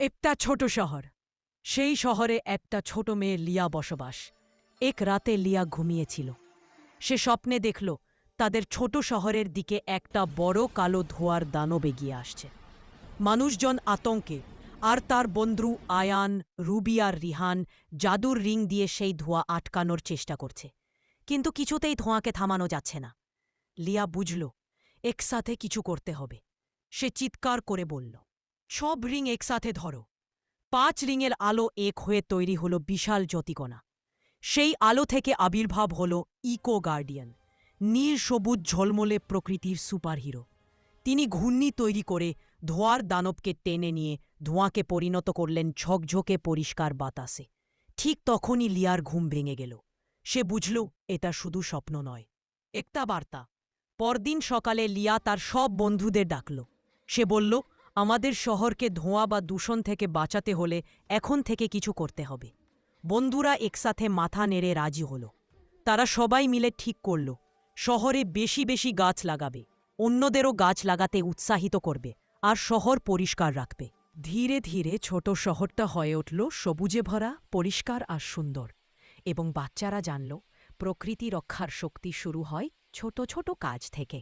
একটা ছোট শহর। সেই শহরে একটা ছোট মেয়ে লিয়া বসবাস। এক রাতে লিয়া ঘুমিয়েছিল। সে স্বপ্নে দেখল তাদের ছোট শহরের দিকে একটা বড় কালো ধোঁয়ার দানব এগিয়ে আসছে। মানুষজন আতঙ্কে, আর তার বন্ধু আয়ান, রুবি আর রিহান জাদুর রিং দিয়ে সেই ধোঁয়া আটকানোর চেষ্টা করছে। কিন্তু কিছুতেই ধোঁয়াকে থামানো যাচ্ছে না। লিয়া বুঝল একসাথে কিছু করতে হবে। সে চিৎকার করে বলল, সব রিং একসাথে ধরো। 5 রিংয়ের আলো এক হয়ে তৈরি হল বিশাল জ্যোতিকণা। সেই আলো থেকে আবির্ভাব হল ইকো গার্ডিয়ান, নীল সবুজ ঝলমলে প্রকৃতির সুপারহিরো। তিনি ঘূর্ণি তৈরি করে ধোঁয়ার দানবকে টেনে নিয়ে ধোঁয়াকে পরিণত করলেন ঝকঝকে পরিষ্কার বাতাসে। ঠিক তখনই লিয়ার ঘুম ভেঙে গেল। সে বুঝল এটা শুধু স্বপ্ন নয়, একটা বার্তা। পরদিন সকালে লিয়া তার সব বন্ধুদের ডাকল। সে বলল, আমাদের শহরকে ধোঁয়া বা দূষণ থেকে বাঁচাতে হলে এখন থেকে কিছু করতে হবে। বন্ধুরা একসাথে মাথা নেড়ে রাজি হল। তারা সবাই মিলে ঠিক করল শহরে বেশি বেশি গাছ লাগাবে, অন্যদেরও গাছ লাগাতে উৎসাহিত করবে, আর শহর পরিষ্কার রাখবে। ধীরে ধীরে ছোট শহরটা হয়ে উঠল সবুজে ভরা, পরিষ্কার আর সুন্দর। এবং বাচ্চারা জানল প্রকৃতি রক্ষার শক্তি শুরু হয় ছোট ছোট কাজ থেকে।